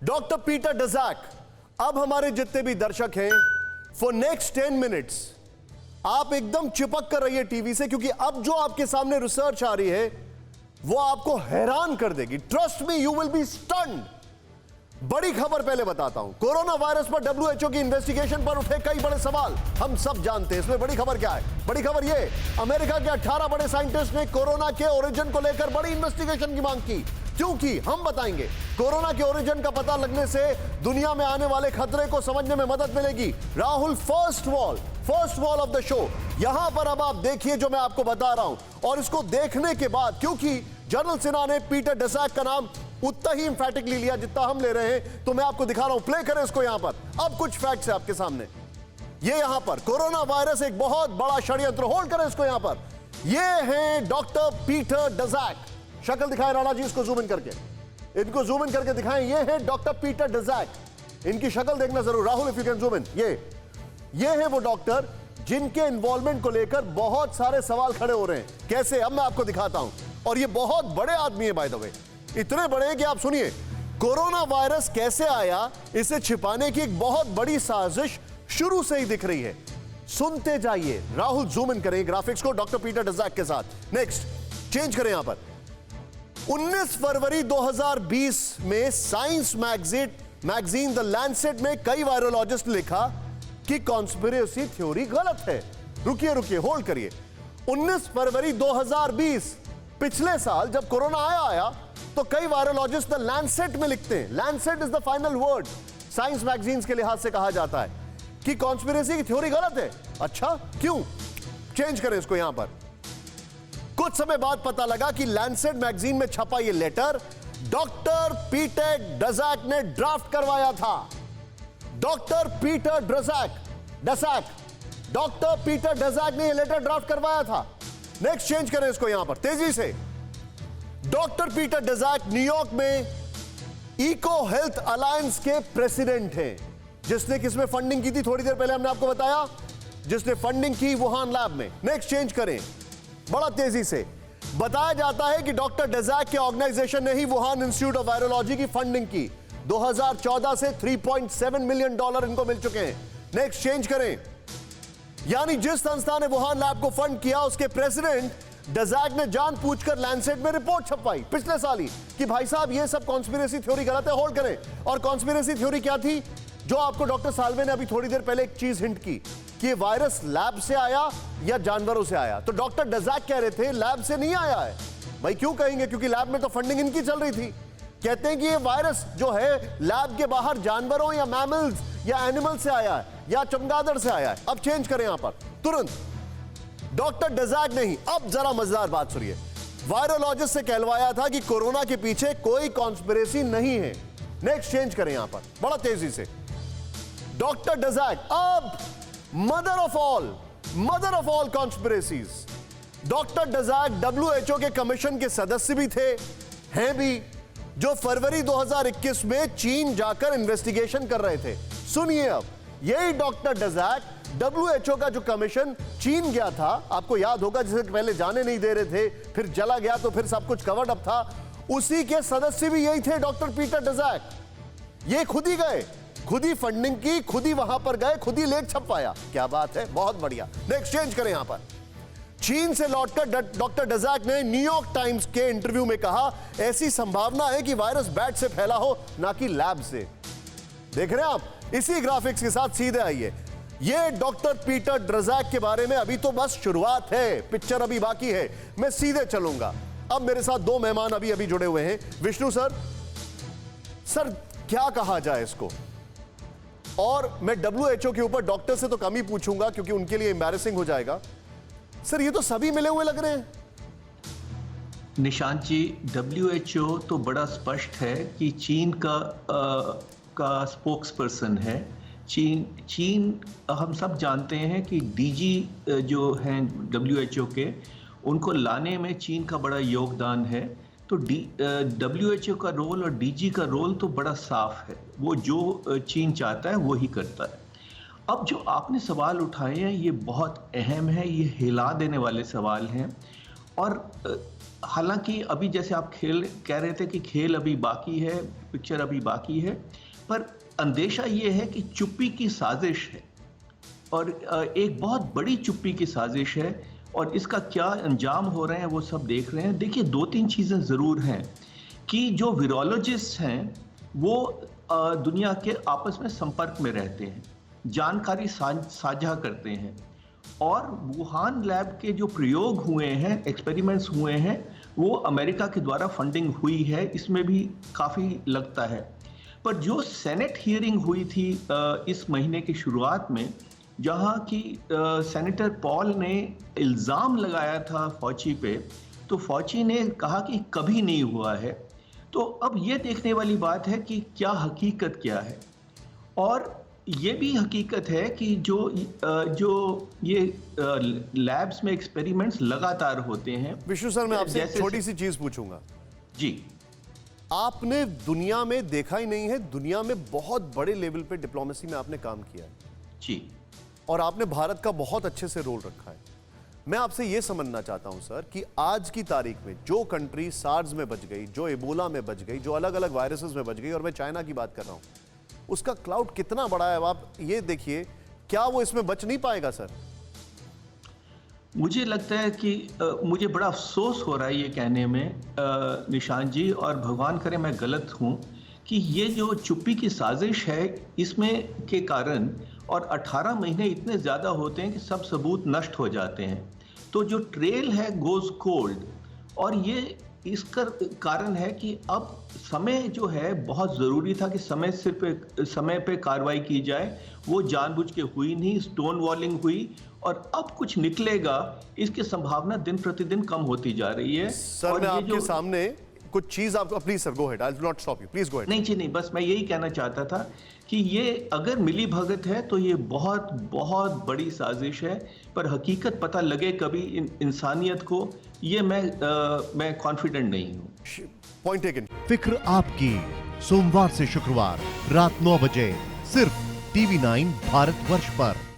Doctor Peter डज़ैक, अब हमारे जितने भी दर्शक हैं, फॉर नेक्स्ट 10 मिनट्स आप एकदम चिपक कर रहिए टीवी से, क्योंकि अब जो आपके सामने रिसर्च आ रही है वो आपको हैरान कर देगी। Trust me, you will be stunned. बड़ी खबर पहले बताता हूं। कोरोना वायरस पर डब्ल्यूएचओ की इन्वेस्टिगेशन पर उठे कई बड़े सवाल, हम सब जानते हैं। इसमें बड़ी खबर क्या है? बड़ी खबर यह, अमेरिका के 18 बड़े साइंटिस्ट ने कोरोना के ओरिजिन को लेकर बड़ी इन्वेस्टिगेशन की मांग की, क्योंकि हम बताएंगे कोरोना के ओरिजिन का पता लगने से दुनिया में आने वाले खतरे को समझने में मदद मिलेगी। Rahul, first wall of the show. यहां पर अब आप देखिए जो मैं आपको बता रहा हूं, और इसको देखने के बाद, क्योंकि जनरल सिन्हा ने पीटर डज़ैक का नाम उतना ही इंफैटिकली लिया जितना हम ले रहे हैं, तो मैं आपको दिखा रहा हूं। प्ले करें इसको यहां पर। अब कुछ फैक्ट्स है आपके सामने। ये यहां पर कोरोना वायरस एक बहुत बड़ा षड्यंत्र। होल्ड करें इसको यहां पर। ये हैं डॉक्टर पीटर डज़ैक। शक्ल दिखाएं राणा जी, इसको जूम इन करके, इनको जूम इन करके दिखाएं। ये हैं डॉक्टर पीटर डज़ैक। इनकी शक्ल देखना जरूर। Rahul, if you can zoom in. ये हैं वो डॉक्टर जिनके इन्वॉल्वमेंट को लेकर बहुत सारे सवाल खड़े हो रहे हैं। कैसे? अब मैं आपको दिखाता हूं। और ये बहुत बड़े आदमी है बाय द वे, इतने बड़े हैं कि आप सुनिए, कोरोना वायरस कैसे आया इसे छिपाने की एक बहुत बड़ी साजिश शुरू से ही दिख रही है। सुनते जाइए। राहुल, जूम इन करें ग्राफिक्स को डॉक्टर पीटर डज़ैक के साथ। नेक्स्ट, चेंज करें यहां पर। 19 फरवरी 2020 में साइंस मैगजीन द लैंसेट में कई वायरोलॉजिस्ट ने लिखा कि कॉन्स्पिरेसी थ्योरी गलत है। रुकिए, होल्ड करिए। 19 फरवरी 2020, पिछले साल जब कोरोना आया तो कई वायरोलॉजिस्ट द लैंसेट में लिखते हैं, Lancet is the final word science magazines के लिहाज से कहा जाता है, कि कॉन्स्पिरेसी की थ्योरी गलत है। अच्छा, क्यों? चेंज करें इसको यहां पर। कुछ समय बाद पता लगा कि लैंसेट मैगजीन में छपा यह लेटर डॉक्टर पीटर डज़ैक ने ड्राफ्ट करवाया था। डॉक्टर पीटर डज़ैक ने यह लेटर ड्राफ्ट करवाया था। नेक्स्ट, चेंज करें इसको यहां पर तेजी से। डॉक्टर पीटर डज़ैक न्यूयॉर्क में इको हेल्थ अलायंस के प्रेसिडेंट हैं, जिसने किसमें फंडिंग की थी? थोड़ी देर पहले हमने आपको बताया, जिसने फंडिंग की वुहान लैब में। नेक्स्ट, चेंज करें बड़ा तेजी से। बताया जाता है कि डॉक्टर डज़ैक के ऑर्गेनाइजेशन ने ही वुहान इंस्टीट्यूट ऑफ वायरोलॉजी की फंडिंग की। 2014 से $3.7 मिलियन इनको मिल चुके हैं। नेक्स्ट, चेंज करें। यानी जिस संस्था ने वुहान लैब को फंड किया, उसके प्रेसिडेंट डज़ैक ने जानबूझकर लैंसेट में रिपोर्ट छपवाई पिछले साल ही कि भाई साहब ये सब कॉन्स्पिरेसी थ्योरी गलत है। होल्ड करें। और कॉन्स्पिरेसी थ्योरी क्या थी? जो आपको डॉक्टर साल्वे ने अभी थोड़ी देर पहले एक चीज हिंट की कि ये वायरस लैब से आया या जानवरों से आया। तो डॉक्टर डज़ैक कह रहे थे लैब से नहीं आया है। भाई क्यों कहेंगे? क्योंकि लैब में तो फंडिंग इनकी चल रही थी। कहते हैं कि ये वायरस जो है लैब के बाहर जानवरों या मैमल्स या एनिमल से आया है या चमगादड़ से आया है। अब चेंज करें यहां पर तुरंत। डॉक्टर डज़ैक नहीं, अब जरा मजेदार बात सुनिए। वायरोलॉजिस्ट से कहलवाया था कि कोरोना के पीछे कोई कॉन्स्पिरेसी नहीं है। नेक्स्ट, चेंज करें यहां पर बड़ा तेजी से। डॉक्टर डज़ैक अब mother of all conspiracies. Doctor Daszak WHO के कमीशन के सदस्य भी थे, हैं भी, जो फरवरी 2021 में चीन जाकर इन्वेस्टिगेशन कर रहे थे। सुनिए, अब यही डॉक्टर डज़ैक डब्ल्यूएचओ का जो कमीशन चीन गया था, आपको याद होगा, जिसे पहले जाने नहीं दे रहे थे, फिर चला गया तो फिर सब कुछ कवर्ड अप था, उसी के सदस्य भी यही थे, डॉक्टर पीटर डज़ैक। ये खुद ही गए, खुद ही फंडिंग की, खुद ही वहां पर गए, खुद ही लेख छपवाया। क्या बात है, बहुत बढ़िया। नेक्स्ट, चेंज करें यहां पर। चीन से लौटकर डॉक्टर डज़ैक ने न्यूयॉर्क टाइम्स के इंटरव्यू में कहा ऐसी संभावना है कि वायरस बैट से फैला हो, ना कि लैब से। देख रहे हैं आप? इसी ग्राफिक्स के साथ सीधे आइए। ये डॉक्टर पीटर डज़ैक के बारे में अभी तो बस शुरुआत है, पिक्चर अभी बाकी है। मैं सीधे चलूंगा। अब मेरे साथ दो मेहमान अभी जुड़े हुए हैं। विष्णु सर, क्या कहा जाए इसको? और मैं डब्ल्यूएचओ के ऊपर डॉक्टर से तो कम ही पूछूंगा क्योंकि उनके लिए एम्बैरेसिंग हो जाएगा। सर, ये तो सभी मिले हुए लग रहे हैं। निशांत जी, डब्ल्यूएचओ तो बड़ा स्पष्ट है कि चीन का स्पोक्स पर्सन है। चीन हम सब जानते हैं कि डीजी जो हैं डब्ल्यूएचओ के, उनको लाने में चीन का बड़ा योगदान है। तो डब्ल्यूएचओ का रोल और डीजी का रोल तो बड़ा साफ है, वो जो चीन चाहता है वो ही करता है। अब जो आपने सवाल उठाए हैं ये बहुत अहम है, ये हिला देने वाले सवाल हैं। और हालांकि अभी जैसे आप कह रहे थे कि खेल अभी बाकी है, पिक्चर अभी बाकी है, पर अंदेशा ये है कि चुप्पी की साजिश है और एक बहुत बड़ी चुप्पी की साजिश है और इसका क्या अंजाम हो रहे हैं वो सब देख रहे हैं। देखिए, 2-3 चीज़ें ज़रूर हैं कि जो वीरोलॉजिस्ट हैं वो दुनिया के आपस में संपर्क में रहते हैं, जानकारी साझा करते हैं और वुहान लैब के जो प्रयोग हुए हैं, एक्सपेरिमेंट्स हुए हैं, वो अमेरिका के द्वारा फंडिंग हुई है, इसमें भी काफ़ी लगता है। पर जो सेनेट हियरिंग हुई थी इस महीने की शुरुआत में, जहां की सेनेटर पॉल ने इल्ज़ाम लगाया था फॉची पे, तो फॉची ने कहा कि कभी नहीं हुआ है। तो अब ये देखने वाली बात है कि क्या हकीकत क्या है और ये भी हकीकत है कि जो ये लैब्स में एक्सपेरिमेंट्स लगातार होते हैं। विष्णु सर, मैं आपसे एक जैसे छोटी सी चीज पूछूंगा। जी, आपने दुनिया में देखा ही नहीं है, दुनिया में बहुत बड़े लेवल पे डिप्लोमेसी में आपने काम किया है जी, और आपने भारत का बहुत अच्छे से रोल रखा है। मैं आपसे यह समझना चाहता हूं सर कि आज की तारीख में जो कंट्री सार्स में बच गई, जो एबोला में बच गई, जो अलग अलग वायरसेस में बच गई, और मैं चाइना की बात कर रहा हूं, उसका क्लाउड कितना बड़ा है आप ये देखिए। क्या वो इसमें बच नहीं पाएगा सर? मुझे लगता है कि मुझे बड़ा अफसोस हो रहा है ये कहने में निशांत जी, और भगवान करे मैं गलत हूँ, कि ये जो चुप्पी की साजिश है इसमें के कारण, और 18 महीने इतने ज़्यादा होते हैं कि सब सबूत नष्ट हो जाते हैं, तो जो ट्रेल है गोज कोल्ड। और ये इसका कारण है कि अब समय जो है बहुत ज़रूरी था कि समय पे कार्रवाई की जाए, वो जानबूझ के हुई नहीं, स्टोन वॉलिंग हुई और अब कुछ निकलेगा इसकी संभावना दिन प्रतिदिन कम होती जा रही है। सर और मैं ये आपके सामने कुछ चीज आपको, please sir go ahead, I will not stop you, please go ahead. नहीं जी, नहीं, बस मैं यही कहना चाहता था कि ये अगर मिली भगत है तो ये बहुत बहुत बड़ी साजिश है, पर हकीकत पता लगे कभी इंसानियत को, ये मैं कॉन्फिडेंट नहीं हूँ। Point taken. फिक्र आपकी, सोमवार से शुक्रवार रात 9 बजे सिर्फ TV9 भारतवर्ष पर।